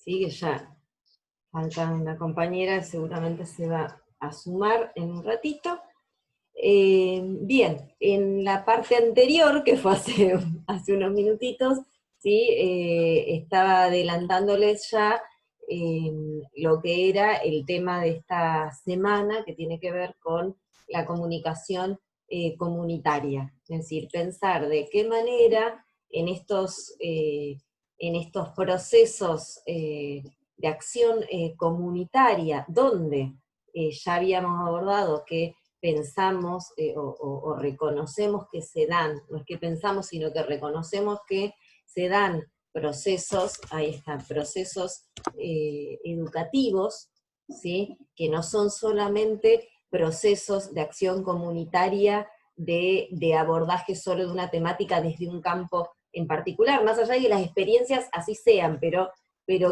¿sí? Que ya falta una compañera, seguramente se va a sumar en un ratito. Bien, en la parte anterior, que fue hace unos minutitos, ¿sí? Estaba adelantándoles ya lo que era el tema de esta semana, que tiene que ver con la comunicación comunitaria. Es decir, pensar de qué manera en estos procesos de acción comunitaria, donde ya habíamos abordado que pensamos o reconocemos que se dan, no es que pensamos, sino que reconocemos que se dan procesos, ahí están, procesos educativos, ¿sí? Que no son solamente procesos de acción comunitaria de abordaje solo de una temática desde un campo en particular, más allá de que las experiencias así sean, pero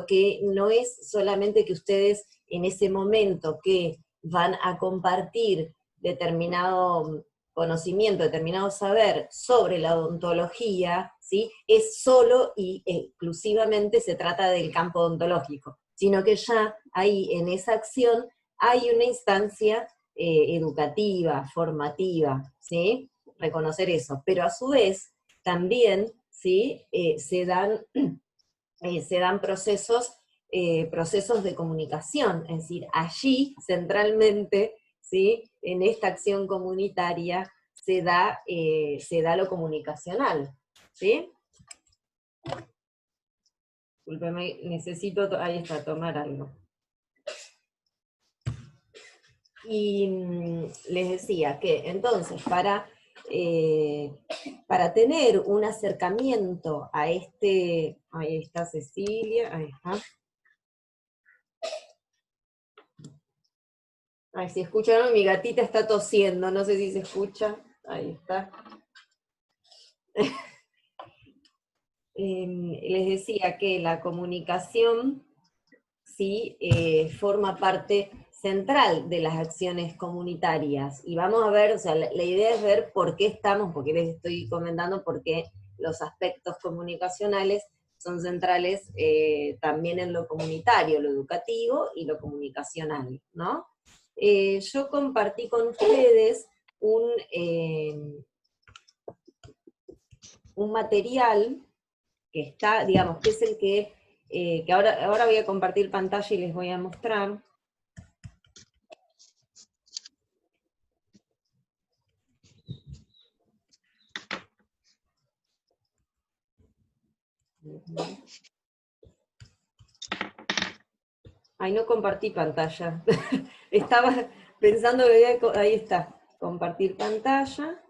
que no es solamente que ustedes en ese momento que van a compartir determinado conocimiento, determinado saber sobre la odontología, ¿sí? Es solo y exclusivamente se trata del campo odontológico, sino que ya ahí en esa acción hay una instancia educativa, formativa, ¿sí? Reconocer eso, pero a su vez también, ¿sí? Se dan procesos de comunicación, es decir, allí centralmente, ¿sí? En esta acción comunitaria se da lo comunicacional, ¿sí? Discúlpeme, necesito, ahí está, tomar algo. Y les decía que entonces para tener un acercamiento a este, ahí está Cecilia, ahí está. Ay, si escucharon, mi gatita está tosiendo, no sé si se escucha, ahí está. Les decía que la comunicación, sí, forma parte central de las acciones comunitarias, y vamos a ver, o sea, la idea es ver por qué estamos, porque les estoy comentando por qué los aspectos comunicacionales son centrales también en lo comunitario, lo educativo y lo comunicacional, ¿no? Yo compartí con ustedes un material que está, digamos, que es el que ahora voy a compartir pantalla y les voy a mostrar. Ay, no compartí pantalla. Estaba pensando que ahí está, compartir pantalla.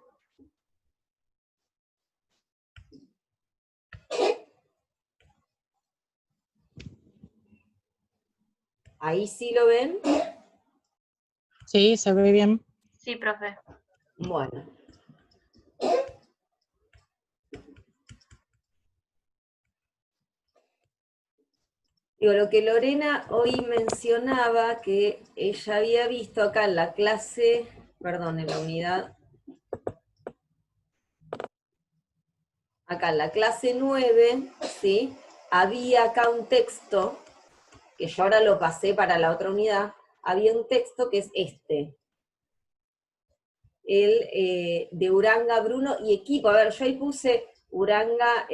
Ahí sí lo ven. Sí, se ve bien. Sí, profe. Bueno. Digo, lo que Lorena hoy mencionaba, que ella había visto acá en la clase, perdón, en la unidad, acá en la clase 9, ¿sí? Había acá un texto, que yo ahora lo pasé para la otra unidad, había un texto que es este, el de Uranga, Bruno y equipo. A ver, yo ahí puse Uranga,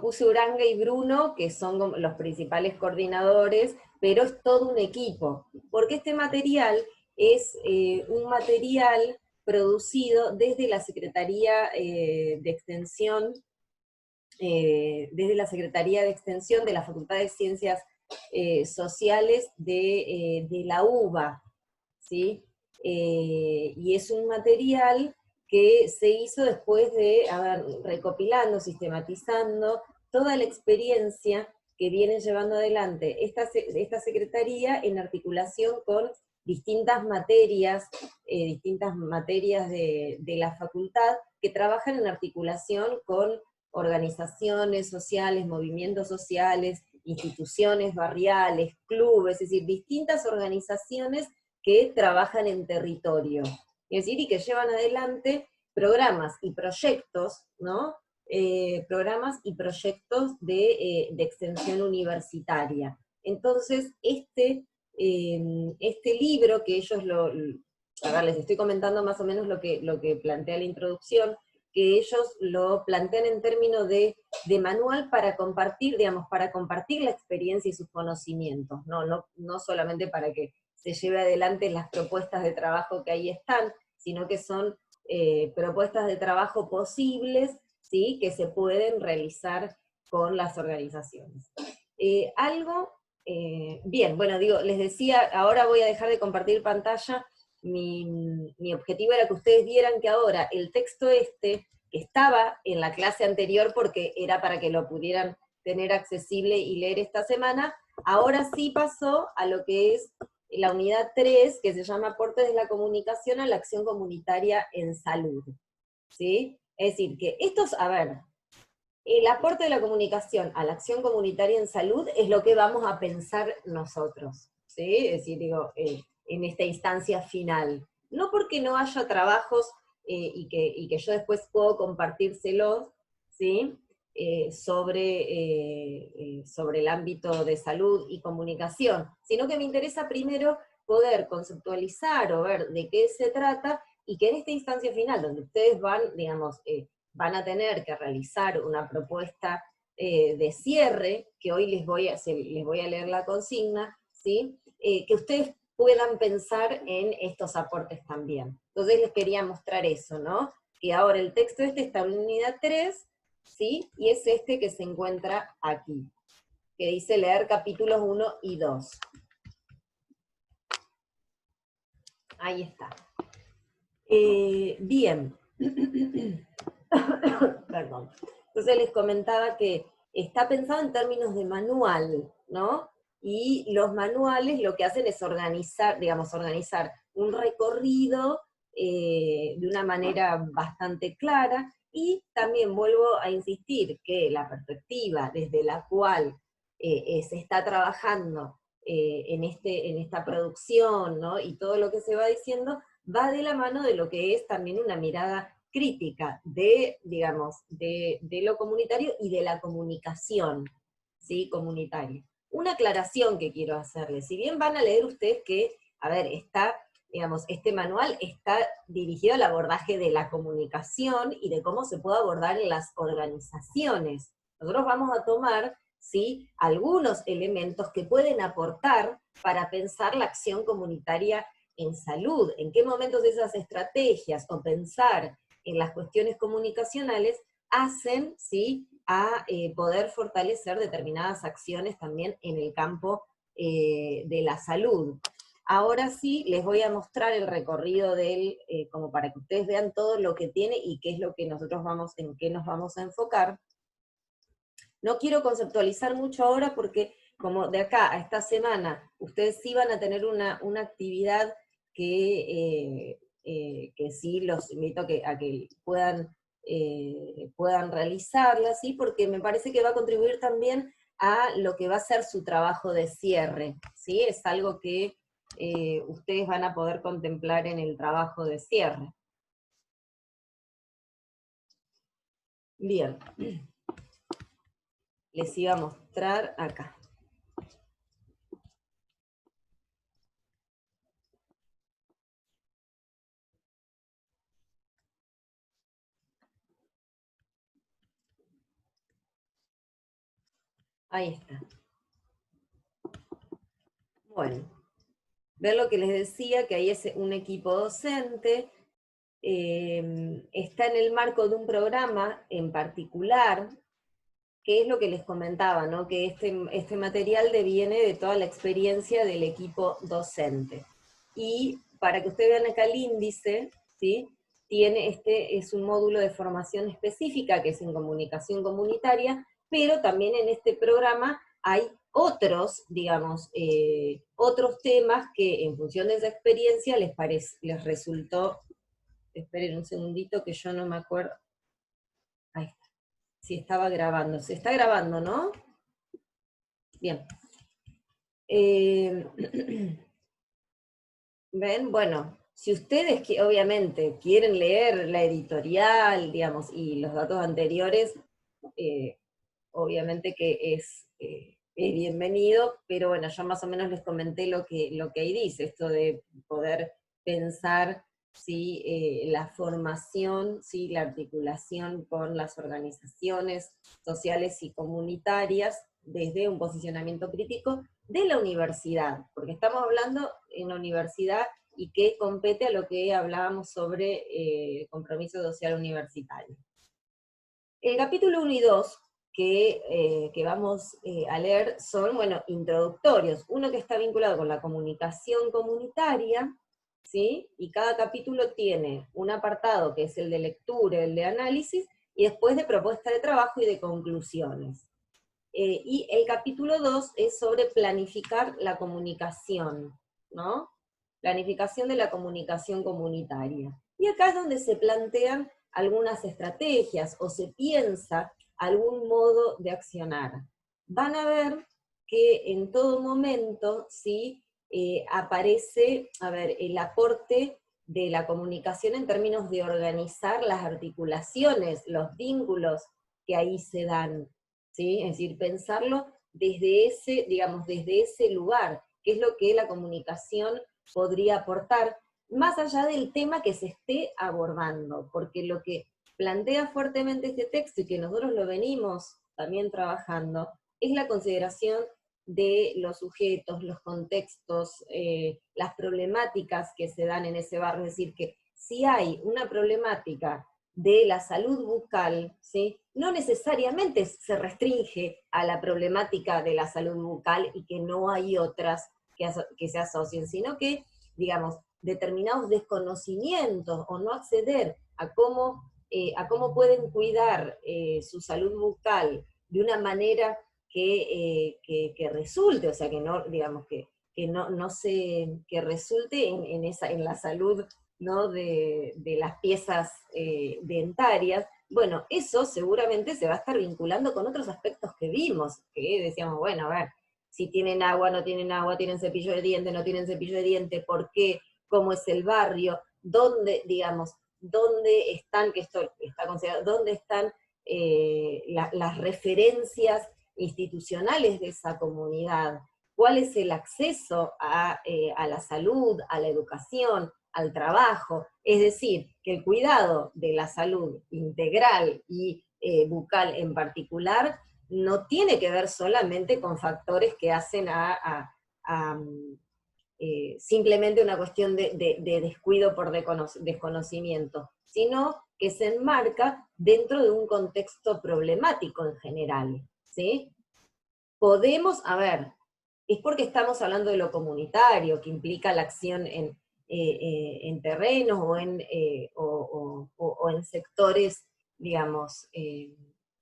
puse Uranga y Bruno, que son los principales coordinadores, pero es todo un equipo, porque este material es un material producido desde la Secretaría de Extensión, de la Facultad de Ciencias Sociales de la UBA, ¿sí? Y es un material que se hizo después de haber recopilando, sistematizando toda la experiencia que viene llevando adelante esta secretaría en articulación con distintas materias de la facultad que trabajan en articulación con organizaciones sociales, movimientos sociales, instituciones barriales, clubes, es decir, distintas organizaciones que trabajan en territorio, es decir, y que llevan adelante programas y proyectos, ¿no? programas y proyectos de extensión universitaria. Entonces, este libro que ellos a ver, les estoy comentando más o menos lo que plantea la introducción, que ellos lo plantean en términos de manual para compartir, digamos, para compartir la experiencia y sus conocimientos, no solamente para que se lleve adelante las propuestas de trabajo que ahí están, sino que son propuestas de trabajo posibles, ¿sí?, que se pueden realizar con las organizaciones. Bien, bueno, digo, les decía, ahora voy a dejar de compartir pantalla. Mi objetivo era que ustedes vieran que ahora el texto que estaba en la clase anterior porque era para que lo pudieran tener accesible y leer esta semana, ahora sí pasó a lo que es la unidad 3, que se llama Aportes de la Comunicación a la Acción Comunitaria en Salud, ¿sí? Es decir, que estos, a ver, el aporte de la comunicación a la acción comunitaria en salud es lo que vamos a pensar nosotros, ¿sí? Es decir, digo, en esta instancia final. No porque no haya trabajos y que yo después puedo compartírselos, ¿sí?, sobre el ámbito de salud y comunicación, sino que me interesa primero poder conceptualizar o ver de qué se trata, y que en esta instancia final, donde ustedes van, digamos, van a tener que realizar una propuesta de cierre, que hoy les voy a leer la consigna, ¿sí?, que ustedes puedan pensar en estos aportes también. Entonces les quería mostrar eso, ¿no? Que ahora el texto está en unidad 3, ¿sí?, y es este que se encuentra aquí, que dice leer capítulos 1 y 2. Ahí está. Bien. Perdón. Entonces les comentaba que está pensado en términos de manual, ¿no? Y los manuales lo que hacen es organizar un recorrido de una manera bastante clara, y también vuelvo a insistir que la perspectiva desde la cual se está trabajando en esta producción, ¿no?, y todo lo que se va diciendo, va de la mano de lo que es también una mirada crítica de, digamos, de lo comunitario y de la comunicación, ¿sí?, comunitaria. Una aclaración que quiero hacerles: si bien van a leer ustedes que, a ver, digamos, este manual está dirigido al abordaje de la comunicación y de cómo se puede abordar en las organizaciones. Nosotros vamos a tomar, ¿sí?, algunos elementos que pueden aportar para pensar la acción comunitaria en salud, en qué momentos esas estrategias o pensar en las cuestiones comunicacionales hacen, ¿sí?, a poder fortalecer determinadas acciones también en el campo de la salud. Ahora sí, les voy a mostrar el recorrido como para que ustedes vean todo lo que tiene y qué es lo que en qué nos vamos a enfocar. No quiero conceptualizar mucho ahora porque, como de acá a esta semana, ustedes sí van a tener una actividad que sí los invito a que puedan realizarla, ¿sí?, porque me parece que va a contribuir también a lo que va a ser su trabajo de cierre, ¿sí? Es algo que ustedes van a poder contemplar en el trabajo de cierre. Bien. Les iba a mostrar acá. Ahí está. Bueno, ver lo que les decía, que ahí es un equipo docente, está en el marco de un programa en particular, que es lo que les comentaba, ¿no?, que este material deviene de toda la experiencia del equipo docente. Y para que ustedes vean acá el índice, ¿sí?, es un módulo de formación específica que es en comunicación comunitaria, pero también en este programa hay otros, digamos, otros temas que en función de esa experiencia les resultó. Esperen un segundito que yo no me acuerdo. Ahí está. Si estaba grabando. Se está grabando, ¿no? Bien. ¿Ven? Bueno, si ustedes que obviamente quieren leer la editorial, digamos, y los datos anteriores, obviamente que es bienvenido, pero bueno, yo más o menos les comenté lo que ahí dice, esto de poder pensar ¿sí? La formación, ¿sí? La articulación con las organizaciones sociales y comunitarias desde un posicionamiento crítico de la universidad, porque estamos hablando en la universidad y que compete a lo que hablábamos sobre compromiso social universitario. El capítulo 1 y 2 que vamos a leer son, bueno, introductorios. Uno que está vinculado con la comunicación comunitaria, ¿sí? Y cada capítulo tiene un apartado que es el de lectura, el de análisis, y después de propuesta de trabajo y de conclusiones. Y el capítulo 2 es sobre planificar la comunicación, ¿no? Planificación de la comunicación comunitaria. Y acá es donde se plantean algunas estrategias o se piensa algún modo de accionar. Van a ver que en todo momento ¿sí? Aparece, a ver, el aporte de la comunicación en términos de organizar las articulaciones, los vínculos que ahí se dan, ¿sí? Es decir, pensarlo desde ese, digamos, desde ese lugar, qué es lo que la comunicación podría aportar, más allá del tema que se esté abordando, porque lo que plantea fuertemente este texto y que nosotros lo venimos también trabajando, es la consideración de los sujetos, los contextos, las problemáticas que se dan en ese barrio, es decir, que si hay una problemática de la salud bucal, ¿sí? No necesariamente se restringe a la problemática de la salud bucal y que no hay otras que se asocien, sino que, digamos, determinados desconocimientos o no acceder a cómo pueden cuidar su salud bucal de una manera que resulte, o sea, que no, digamos, que no se, que resulte en la salud, ¿no? de las piezas dentarias, bueno, eso seguramente se va a estar vinculando con otros aspectos que vimos, que decíamos, bueno, a ver, si tienen agua, no tienen agua, tienen cepillo de diente, no tienen cepillo de diente, ¿por qué? ¿Cómo es el barrio? ¿Dónde, digamos, dónde están, que esto está considerado, dónde están las referencias institucionales de esa comunidad? ¿Cuál es el acceso a la salud, a la educación, al trabajo? Es decir, que el cuidado de la salud integral y bucal en particular no tiene que ver solamente con factores que hacen simplemente una cuestión de descuido por desconocimiento, sino que se enmarca dentro de un contexto problemático en general, ¿sí? Podemos, a ver, es porque estamos hablando de lo comunitario, que implica la acción en terrenos o en sectores, digamos,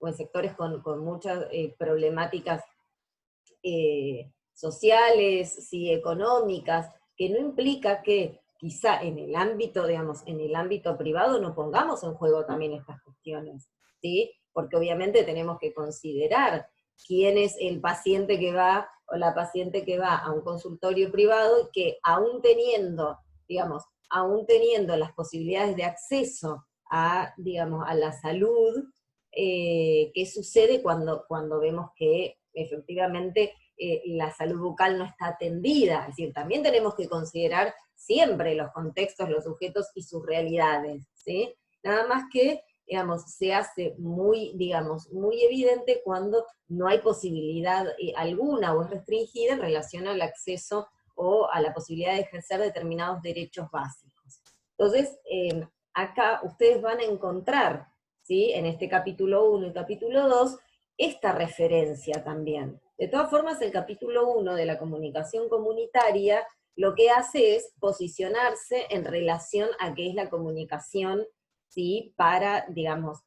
o en sectores con muchas problemáticas sociales, sí, económicas, que no implica que quizá en el ámbito, digamos, en el ámbito privado no pongamos en juego también estas cuestiones, ¿sí? Porque obviamente tenemos que considerar quién es el paciente que va o la paciente que va a un consultorio privado y que aún teniendo, digamos, aún teniendo las posibilidades de acceso a, digamos, a la salud, ¿qué sucede cuando vemos que efectivamente la salud bucal no está atendida? Es decir, también tenemos que considerar siempre los contextos, los sujetos y sus realidades, ¿sí? Nada más que, digamos, se hace muy, digamos, muy evidente cuando no hay posibilidad alguna o es restringida en relación al acceso o a la posibilidad de ejercer determinados derechos básicos. Entonces, acá ustedes van a encontrar, ¿sí? En este capítulo 1 y capítulo 2, esta referencia también. De todas formas, el capítulo 1 de la comunicación comunitaria lo que hace es posicionarse en relación a qué es la comunicación, ¿sí? Para, digamos,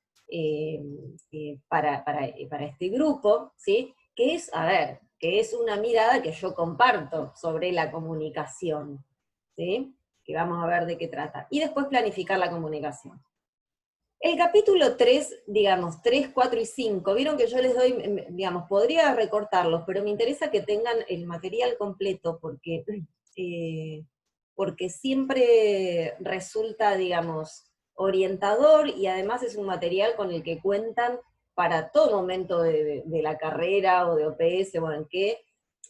para este grupo, ¿sí? Que es, a ver, que es una mirada que yo comparto sobre la comunicación, ¿sí? Que vamos a ver de qué trata. Y después planificar la comunicación. El capítulo 3, digamos, 3, 4 y 5, vieron que yo les doy, digamos, podría recortarlos, pero me interesa que tengan el material completo, porque porque siempre resulta, digamos, orientador y además es un material con el que cuentan para todo momento de la carrera o de OPS, bueno, que,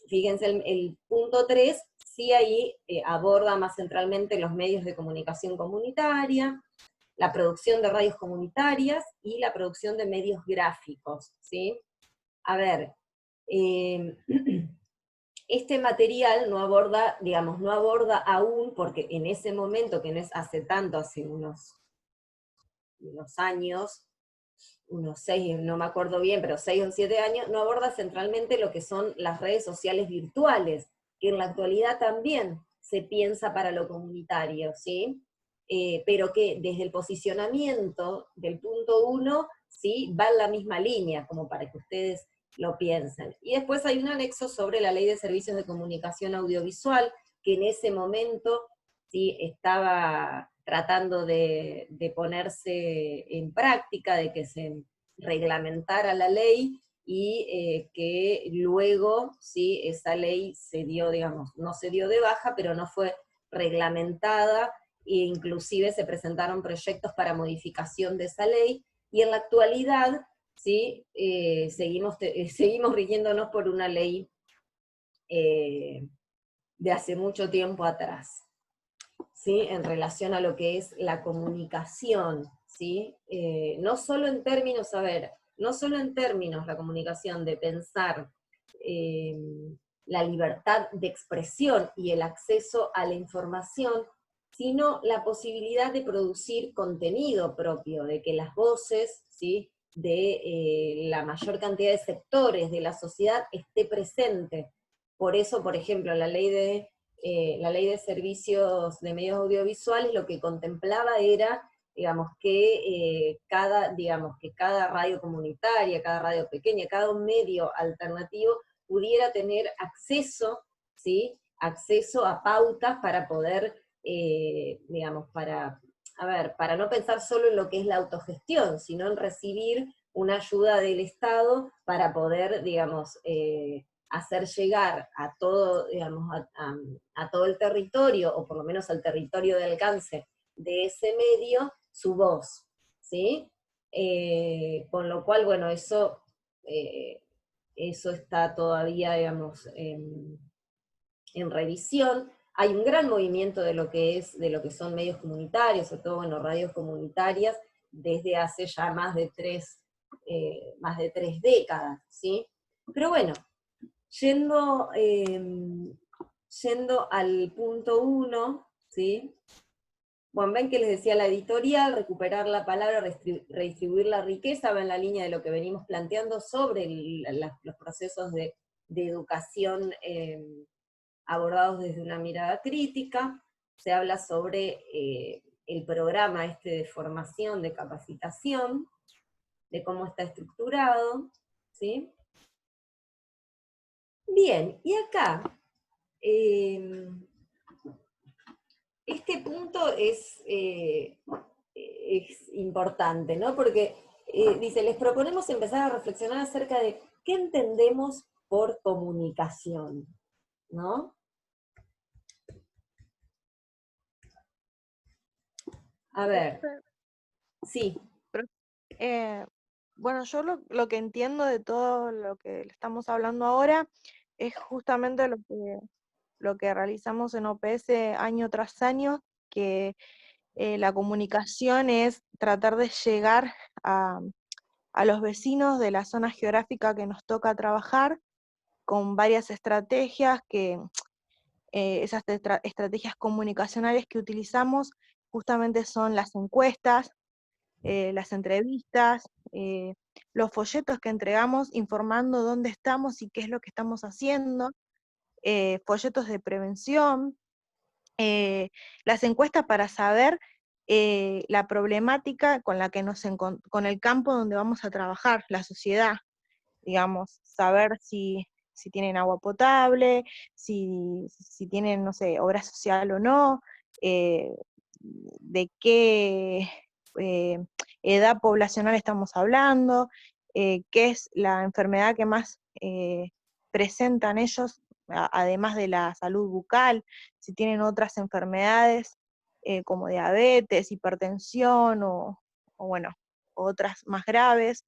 fíjense, el punto 3 sí ahí aborda más centralmente los medios de comunicación comunitaria, la producción de radios comunitarias y la producción de medios gráficos, ¿sí? A ver, eh, este material no aborda, digamos, no aborda aún, porque en ese momento, que no es hace tanto, hace unos años, unos 6, no me acuerdo bien, pero 6 o 7 años, no aborda centralmente lo que son las redes sociales virtuales, que en la actualidad también se piensa para lo comunitario, ¿sí? Pero que desde el posicionamiento del punto 1, ¿sí? Va en la misma línea, como para que ustedes lo piensen. Y después hay un anexo sobre la Ley de Servicios de Comunicación Audiovisual, que en ese momento, ¿sí? Estaba tratando de ponerse en práctica, de que se reglamentara la ley, y que luego, ¿sí? Esa ley se dio, digamos, no se dio de baja, pero no fue reglamentada, e inclusive se presentaron proyectos para modificación de esa ley, y en la actualidad, ¿sí? Seguimos rigiéndonos por una ley de hace mucho tiempo atrás, ¿sí? En relación a lo que es la comunicación, ¿sí? No solo en términos, a ver, no solo en términos la comunicación de pensar eh, la libertad de expresión y el acceso a la información, sino la posibilidad de producir contenido propio, de que las voces, ¿sí? De la mayor cantidad de sectores de la sociedad esté presente. Por eso, por ejemplo, la ley de servicios de medios audiovisuales lo que contemplaba era, digamos, digamos, que cada radio comunitaria, cada radio pequeña, cada medio alternativo pudiera tener acceso, ¿sí? Acceso a pautas para poder, digamos, para no pensar solo en lo que es la autogestión, sino en recibir una ayuda del Estado para poder, digamos, hacer llegar a todo, digamos, a todo el territorio, o por lo menos al territorio de alcance de ese medio, su voz, ¿sí? Con lo cual, bueno, eso está todavía, digamos, en revisión. Hay un gran movimiento de lo que son medios comunitarios, sobre todo, bueno, radios comunitarias, desde hace ya más de tres décadas, ¿sí? Pero bueno, Yendo, yendo al punto 1, ¿sí? Bueno, ven que les decía la editorial, recuperar la palabra, redistribuir la riqueza, va en la línea de lo que venimos planteando sobre los procesos de educación abordados desde una mirada crítica. Se habla sobre el programa este de formación, de capacitación, de cómo está estructurado, ¿sí? Bien, y acá este punto es importante, ¿no? Porque dice, les proponemos empezar a reflexionar acerca de qué entendemos por comunicación, ¿no? A ver, Profe, sí, eh, bueno, yo lo que entiendo de todo lo que estamos hablando ahora es justamente lo que realizamos en OPS año tras año, que la comunicación es tratar de llegar a, a los vecinos de la zona geográfica que nos toca trabajar con varias estrategias esas estrategias comunicacionales que utilizamos justamente son las encuestas, las entrevistas, los folletos que entregamos informando dónde estamos y qué es lo que estamos haciendo, folletos de prevención, las encuestas para saber la problemática con la que con el campo donde vamos a trabajar, la sociedad, digamos, saber si tienen agua potable, si tienen, no sé, obra social o no, de qué eh, edad poblacional estamos hablando, qué es la enfermedad que más presentan ellos además de la salud bucal, si tienen otras enfermedades como diabetes, hipertensión o bueno, otras más graves,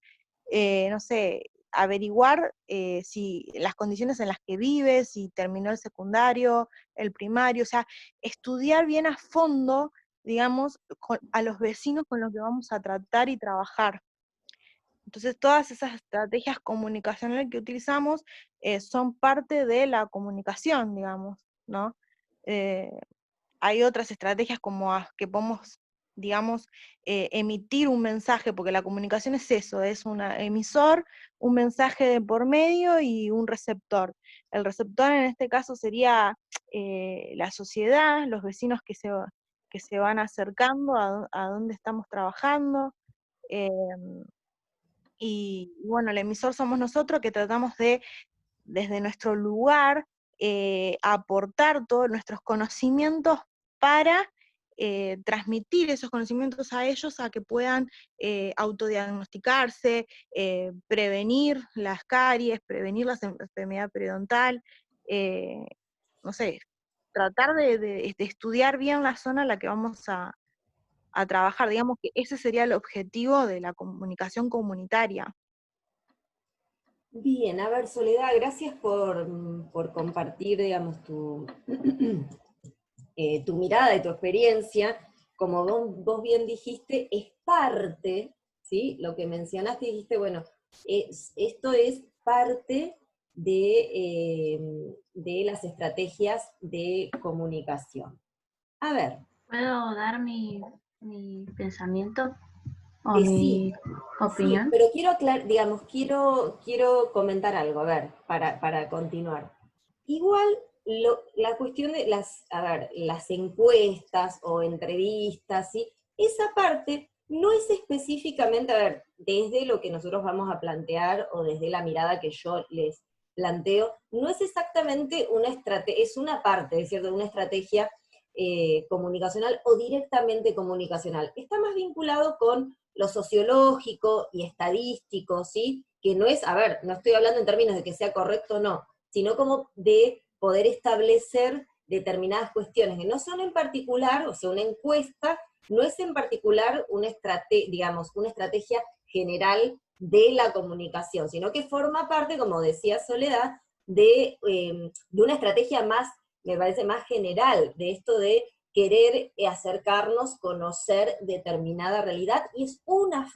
no sé, averiguar si las condiciones en las que vive, si terminó el secundario, el primario, o sea, estudiar bien a fondo, digamos, a los vecinos con los que vamos a tratar y trabajar. Entonces, todas esas estrategias comunicacionales que utilizamos son parte de la comunicación, digamos, ¿no? Hay otras estrategias como que podemos, digamos, emitir un mensaje, porque la comunicación es eso, es un emisor, un mensaje de por medio y un receptor. El receptor en este caso sería la sociedad, los vecinos que se van acercando a donde estamos trabajando. Y bueno, el emisor somos nosotros que tratamos de, desde nuestro lugar, aportar todos nuestros conocimientos para transmitir esos conocimientos a ellos a que puedan autodiagnosticarse, prevenir las caries, prevenir la enfermedad periodontal, no sé, tratar de estudiar bien la zona en la que vamos a trabajar. Digamos que ese sería el objetivo de la comunicación comunitaria. Bien, a ver, Soledad, gracias por compartir, digamos, tu mirada y tu experiencia. Como vos bien dijiste, es parte, ¿sí? Lo que mencionaste, dijiste, bueno, esto es parte de las estrategias de comunicación. A ver. ¿Puedo dar mi pensamiento o Sí, mi opinión? sí, pero quiero aclarar, digamos, quiero comentar algo, a ver, para continuar. Igual, la cuestión de las encuestas o entrevistas, ¿sí? Esa parte no es específicamente, a ver, desde lo que nosotros vamos a plantear o desde la mirada que yo les planteo, no es exactamente una estrategia, es una parte, es cierto, de una estrategia comunicacional o directamente comunicacional. Está más vinculado con lo sociológico y estadístico, ¿sí? Que no es, a ver, no estoy hablando en términos de que sea correcto o no, sino como de poder establecer determinadas cuestiones que no son en particular, o sea, una encuesta no es en particular una estrategia general de la comunicación, sino que forma parte, como decía Soledad, de una estrategia más, me parece, más general, de esto de querer acercarnos, conocer determinada realidad, y es una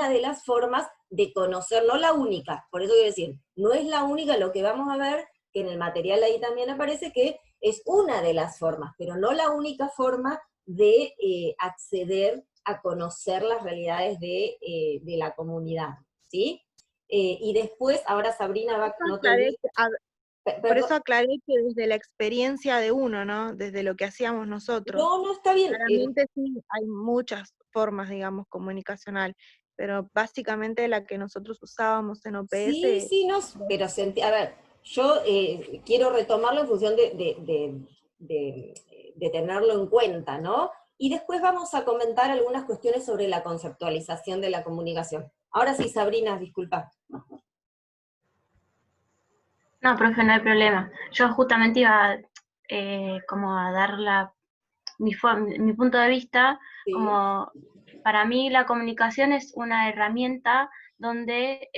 de las formas de conocer, no la única, por eso quiero decir, no es la única, lo que vamos a ver, que en el material ahí también aparece, que es una de las formas, pero no la única forma de acceder a conocer las realidades de la comunidad, ¿sí? Y después, ahora Sabrina va, no te olvides, por eso aclaré que desde la experiencia de uno, ¿no? Desde lo que hacíamos nosotros. No, está bien. Claramente sí, hay muchas formas, digamos, comunicacional, pero básicamente la que nosotros usábamos en OPS... Sí, no, pero a ver, yo quiero retomarlo en función de tenerlo en cuenta, ¿no? Y después vamos a comentar algunas cuestiones sobre la conceptualización de la comunicación. Ahora sí, Sabrina, disculpa. No, profe, no hay problema. Yo justamente iba como a dar mi punto de vista, Sí. como para mí la comunicación es una herramienta donde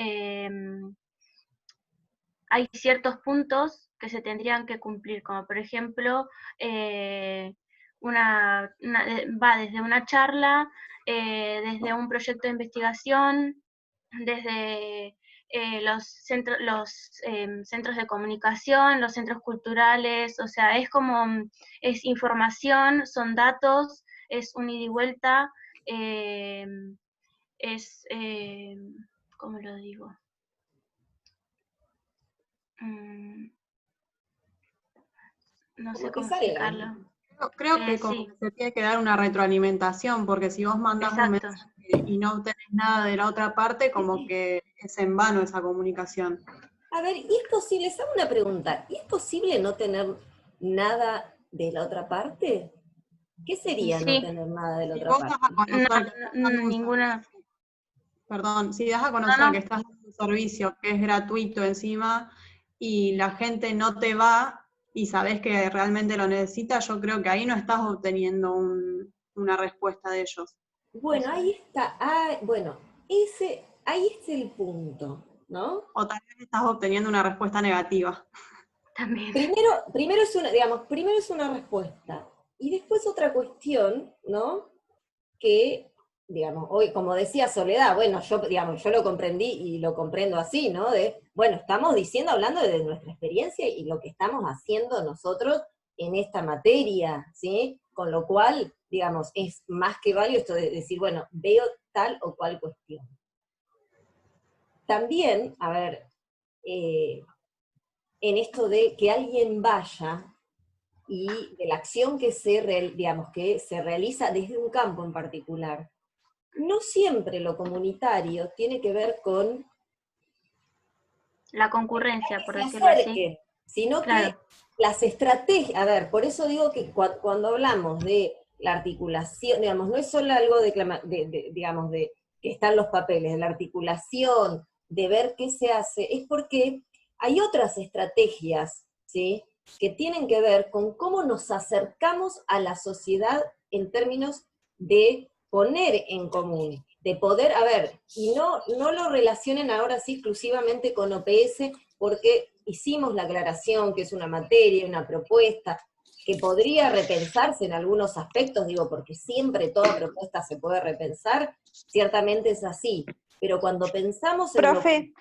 hay ciertos puntos que se tendrían que cumplir, como por ejemplo, va desde una charla, desde un proyecto de investigación, desde los centros de comunicación, los centros culturales, o sea, es como, es información, son datos, es un ida y vuelta, ¿cómo lo digo? No sé cómo explicarlo. Creo que Sí. se tiene que dar una retroalimentación, porque si vos mandás un mensaje y no obtenés nada de la otra parte, como que es en vano esa comunicación. A ver, ¿y es posible, les hago una pregunta, ¿y es posible no tener nada de la otra parte? ¿Qué sería no tener nada de la otra parte? Si vos das a conocer ninguna... Perdón, si das a conocer que estás dando un servicio que es gratuito encima, y la gente no te va y sabes que realmente lo necesita, yo creo que ahí no estás obteniendo una respuesta de ellos. Bueno, ahí está, bueno, ahí está el punto, ¿no? O tal vez estás obteniendo una respuesta negativa. También. Primero es una respuesta, y después otra cuestión, ¿no? Que, digamos, hoy, como decía Soledad, bueno, yo lo comprendí y lo comprendo así, ¿no? Bueno, estamos hablando de nuestra experiencia y lo que estamos haciendo nosotros en esta materia, ¿sí? Con lo cual, digamos, es más que válido esto de decir, bueno, veo tal o cual cuestión. También, a ver, en esto de que alguien vaya y de la acción que que se realiza desde un campo en particular, no siempre lo comunitario tiene que ver con La concurrencia, por que se decirlo así. acerque, sino Claro. que las estrategias, a ver, por eso digo que cuando hablamos de la articulación, digamos, no es solo algo digamos, de que están los papeles, de la articulación, de ver qué se hace, es porque hay otras estrategias, ¿sí?, que tienen que ver con cómo nos acercamos a la sociedad en términos de poner en común, de poder, a ver, y no lo relacionen ahora sí exclusivamente con OPS, porque hicimos la aclaración que es una materia, una propuesta, que podría repensarse en algunos aspectos, digo, porque siempre toda propuesta se puede repensar, ciertamente es así, pero cuando pensamos en Profe.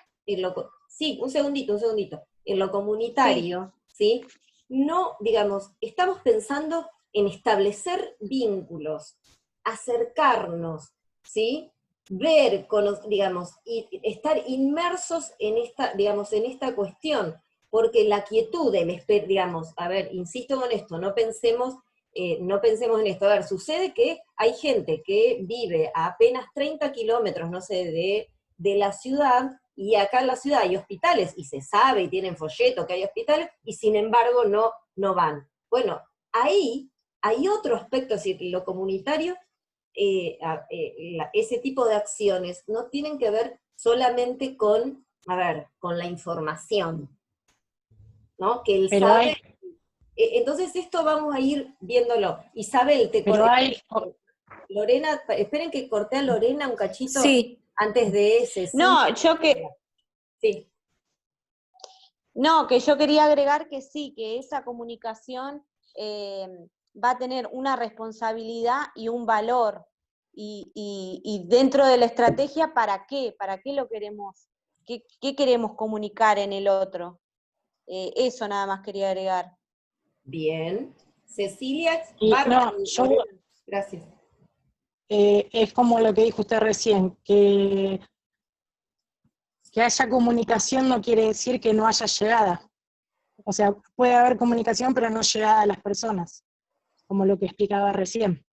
Sí, un segundito, en lo comunitario, ¿sí? No, digamos, estamos pensando en establecer vínculos, acercarnos, ¿sí? Ver, digamos, y estar inmersos en esta cuestión, porque la quietud, digamos, a ver, insisto con esto, no pensemos en esto. A ver, sucede que hay gente que vive a apenas 30 kilómetros, no sé, de la ciudad, y acá en la ciudad hay hospitales, y se sabe, y tienen folleto que hay hospitales, y sin embargo no van. Bueno, ahí hay otro aspecto, es decir, lo comunitario, ese tipo de acciones no tienen que ver solamente con la información, ¿no? Que el Pero saber... Entonces esto vamos a ir viéndolo. Isabel, Lorena, esperen que corté a Lorena un cachito antes de ese. No, Sí. No, que yo quería agregar que sí, que esa comunicación va a tener una responsabilidad y un valor. Y dentro de la estrategia, ¿para qué? ¿Para qué lo queremos? ¿Qué queremos comunicar en el otro? Eso nada más quería agregar. Bien. Cecilia, gracias. Es como lo que dijo usted recién, que haya comunicación no quiere decir que no haya llegada. O sea, puede haber comunicación, pero no llegada a las personas, como lo que explicaba recién.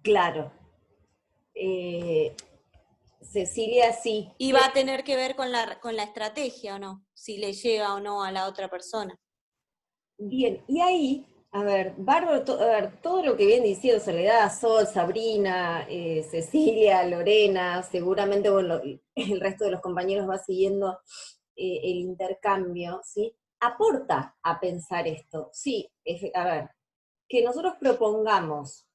Claro. Cecilia, sí. Y va a tener que ver con la estrategia, ¿o no? Si le llega o no a la otra persona. Bien, y ahí, a ver, bárbaro, todo lo que vienen diciendo Soledad, Sol, Sabrina, Cecilia, Lorena, seguramente, bueno, el resto de los compañeros va siguiendo el intercambio, ¿sí? Aporta a pensar esto, sí, a ver, que nosotros propongamos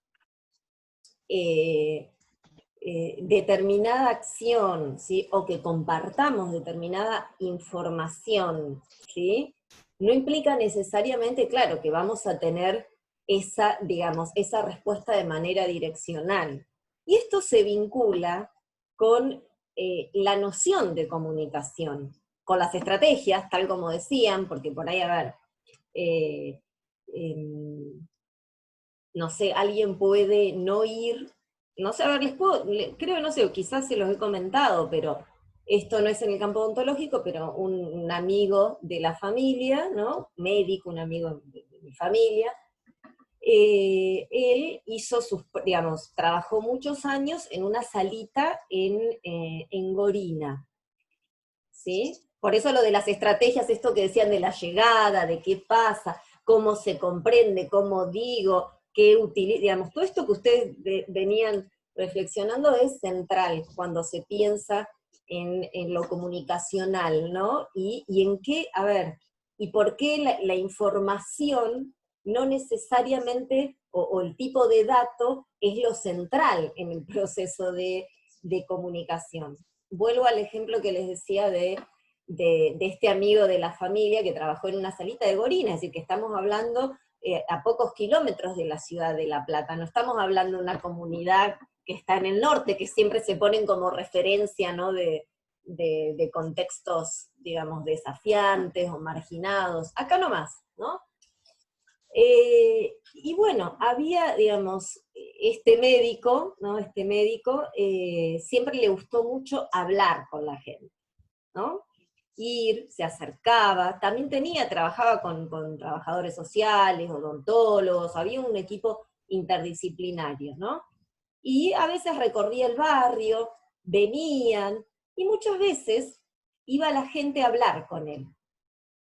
determinada acción, ¿sí? O que compartamos determinada información, ¿sí? No implica necesariamente, claro, que vamos a tener esa respuesta de manera direccional. Y esto se vincula con la noción de comunicación, con las estrategias, tal como decían, porque por ahí, a ver, no sé, alguien puede no ir, no sé, a ver, creo, no sé, quizás se los he comentado, pero esto no es en el campo odontológico, pero un amigo de la familia, ¿no? Médico, un amigo de mi familia, él hizo trabajó muchos años en una salita en Gorina, ¿sí? Por eso lo de las estrategias, esto que decían de la llegada, de qué pasa, cómo se comprende, cómo digo, qué utiliza, digamos, todo esto que ustedes venían reflexionando es central cuando se piensa en lo comunicacional, ¿no? Y en qué, a ver, y por qué la información no necesariamente, o el tipo de dato, es lo central en el proceso de comunicación. Vuelvo al ejemplo que les decía de este amigo de la familia que trabajó en una salita de Gorina, es decir, que estamos hablando a pocos kilómetros de la ciudad de La Plata, no estamos hablando de una comunidad que está en el norte, que siempre se ponen como referencia, ¿no?, de contextos, digamos, desafiantes o marginados, acá nomás, ¿no? Y bueno, había, digamos, este médico, ¿no? Este médico siempre le gustó mucho hablar con la gente, ¿no? Ir, se acercaba, también trabajaba con trabajadores sociales, odontólogos, había un equipo interdisciplinario, ¿no? Y a veces recorría el barrio, venían, y muchas veces iba la gente a hablar con él.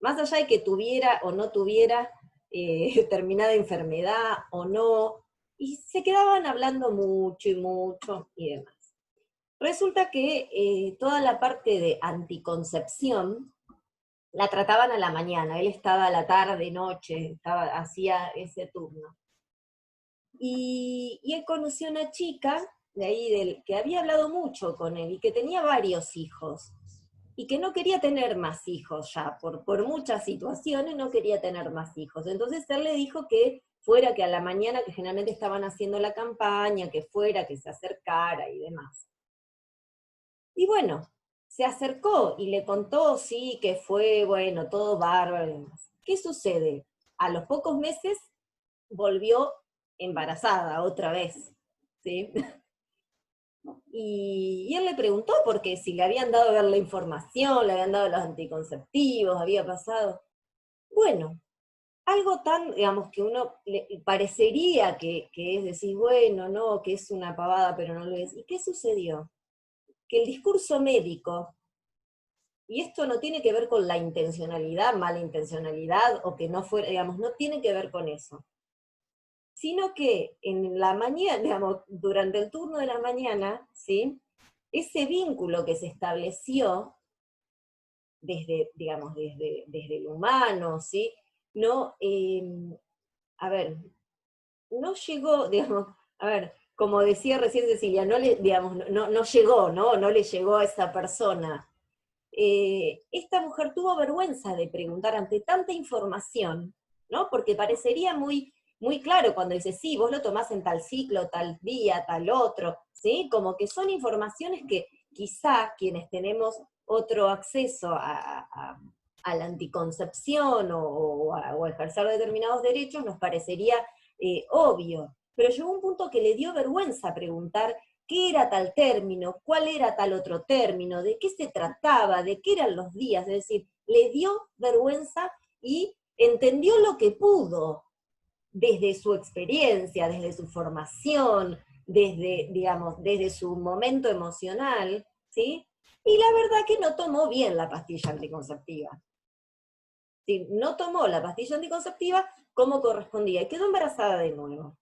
Más allá de que tuviera o no tuviera determinada enfermedad o no, y se quedaban hablando mucho y demás. Resulta que toda la parte de anticoncepción la trataban a la mañana, él estaba a la tarde, noche, hacía ese turno. Y él conoció a una chica de ahí que había hablado mucho con él y que tenía varios hijos, y que no quería tener más hijos ya, por muchas situaciones no quería tener más hijos. Entonces él le dijo que fuera, que a la mañana, que generalmente estaban haciendo la campaña, que fuera, que se acercara y demás. Y bueno, se acercó y le contó, sí, que fue, bueno, todo bárbaro y demás. ¿Qué sucede? A los pocos meses volvió embarazada otra vez, ¿sí? Y él le preguntó, porque si le habían dado a ver la información, le habían dado los anticonceptivos, había pasado. Bueno, algo tan, digamos, que uno le parecería que es decir, bueno, no, que es una pavada, pero no lo es. ¿Y qué sucedió? Que el discurso médico, y esto no tiene que ver con la intencionalidad, mala intencionalidad, o que no fuera, digamos, no tiene que ver con eso, sino que en la mañana, digamos, durante el turno de la mañana, ¿sí?, ese vínculo que se estableció desde, digamos, desde lo humano, ¿sí?, no, a ver, no llegó, digamos, a ver, como decía recién Cecilia, no le, digamos, no llegó, ¿no? No le llegó a esa persona. Esta mujer tuvo vergüenza de preguntar ante tanta información, ¿no? Porque parecería muy claro cuando dice, sí, vos lo tomás en tal ciclo, tal día, tal otro, ¿sí? Como que son informaciones que quizá quienes tenemos otro acceso a la anticoncepción o a ejercer determinados derechos nos parecería obvio. Pero llegó un punto que le dio vergüenza preguntar qué era tal término, cuál era tal otro término, de qué se trataba, de qué eran los días, es decir, le dio vergüenza y entendió lo que pudo, desde su experiencia, desde su formación, desde, digamos, desde su momento emocional, ¿sí? Y la verdad que no tomó bien la pastilla anticonceptiva. ¿Sí? No tomó la pastilla anticonceptiva como correspondía, y quedó embarazada de nuevo.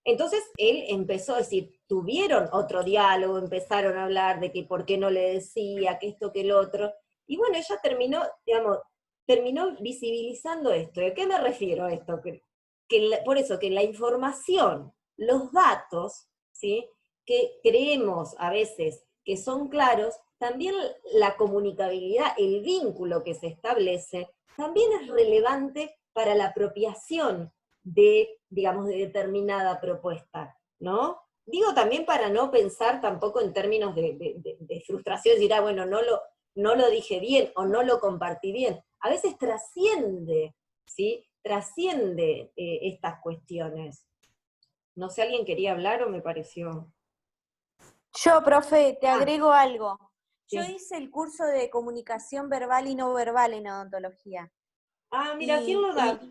Entonces él empezó a decir, tuvieron otro diálogo, empezaron a hablar de que por qué no le decía, que esto, que el otro, y bueno, ella terminó, digamos, terminó visibilizando esto. ¿A qué me refiero a esto? Por eso, que la información, los datos, ¿sí?, que creemos a veces que son claros, también la comunicabilidad, el vínculo que se establece, también es relevante para la apropiación de, digamos, de determinada propuesta, ¿no? Digo también para no pensar tampoco en términos de frustración, decir, bueno, no lo dije bien o no lo compartí bien. A veces trasciende, ¿sí? Trasciende estas cuestiones. No sé, ¿alguien quería hablar o me pareció? Yo, profe, te agrego algo. Sí. Yo hice el curso de comunicación verbal y no verbal en odontología. Ah, mira, ¿quién lo da?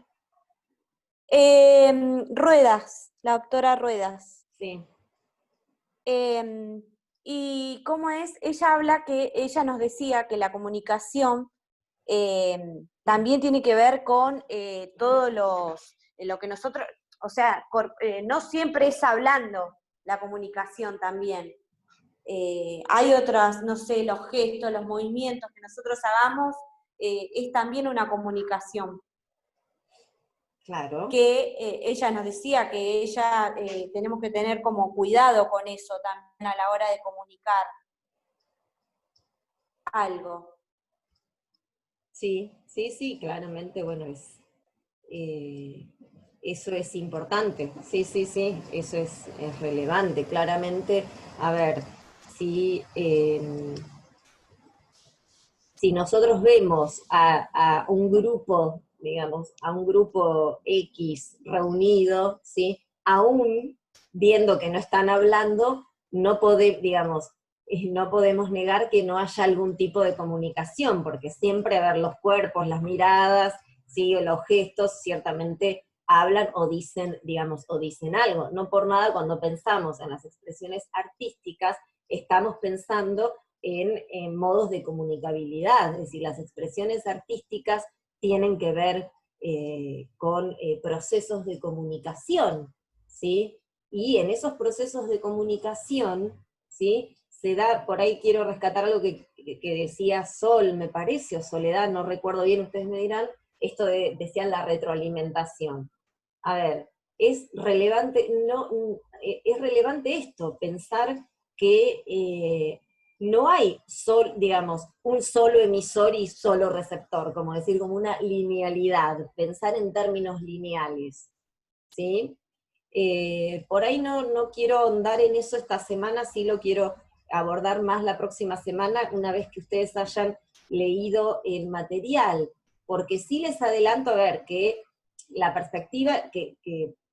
Ruedas, la doctora Ruedas. Sí. Y cómo es, ella habla que, ella nos decía que la comunicación también tiene que ver con todo lo que nosotros, o sea, no siempre es hablando la comunicación también. hay otras, no sé, los gestos, los movimientos que nosotros hagamos, es también una comunicación. Claro. Que ella nos decía que ella tenemos que tener como cuidado con eso también a la hora de comunicar algo. Sí, sí, sí, claramente, bueno, eso es importante, sí, sí, sí, eso es relevante, claramente. A ver, si, si nosotros vemos a un grupo, digamos, a un grupo X reunido, ¿sí? Aún viendo que no están hablando, no digamos, no podemos negar que no haya algún tipo de comunicación, porque siempre ver los cuerpos, las miradas, ¿sí? Los gestos, ciertamente hablan o dicen, digamos, o dicen algo. No por nada cuando pensamos en las expresiones artísticas, estamos pensando en modos de comunicabilidad, es decir, las expresiones artísticas tienen que ver con procesos de comunicación, ¿sí? Y en esos procesos de comunicación, ¿sí? Se da, por ahí quiero rescatar algo que decía Sol, me parece, o Soledad, no recuerdo bien, ustedes me dirán, esto decían la retroalimentación. A ver, es relevante, es relevante esto, pensar que no hay, digamos, un solo emisor y solo receptor, como decir, como una linealidad, pensar en términos lineales, ¿sí? Por ahí no quiero ahondar en eso esta semana, sí lo quiero abordar más la próxima semana, una vez que ustedes hayan leído el material, porque sí les adelanto, a ver, que la perspectiva que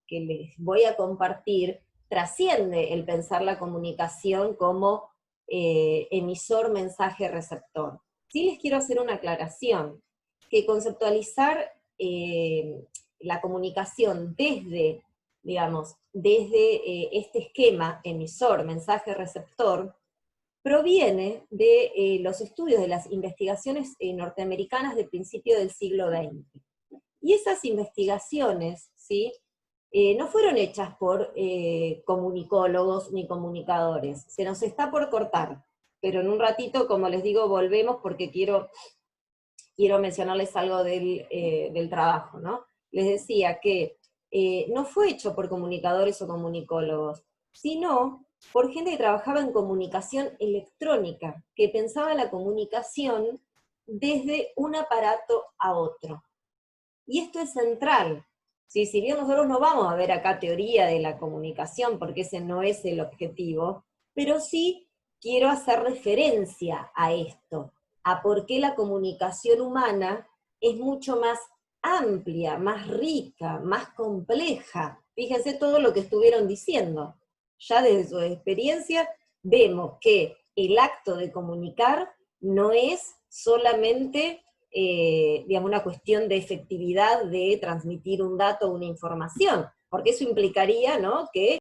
les voy a compartir trasciende el pensar la comunicación como emisor, mensaje, receptor. Sí les quiero hacer una aclaración, que conceptualizar la comunicación desde, digamos, desde este esquema emisor, mensaje, receptor, proviene de los estudios de las investigaciones norteamericanas del principio del siglo XX. Y esas investigaciones, ¿sí? No fueron hechas por comunicólogos ni comunicadores. Se nos está por cortar, pero en un ratito, como les digo, volvemos porque quiero mencionarles algo del trabajo, ¿no? Les decía que no fue hecho por comunicadores o comunicólogos, sino por gente que trabajaba en comunicación electrónica, que pensaba la comunicación desde un aparato a otro. Y esto es central. ¿Sí? Si bien nosotros no vamos a ver acá teoría de la comunicación, porque ese no es el objetivo, pero sí quiero hacer referencia a esto, a por qué la comunicación humana es mucho más amplia, más rica, más compleja. Fíjense todo lo que estuvieron diciendo. Ya desde su experiencia vemos que el acto de comunicar no es solamente digamos, una cuestión de efectividad de transmitir un dato o una información, porque eso implicaría, ¿no?, que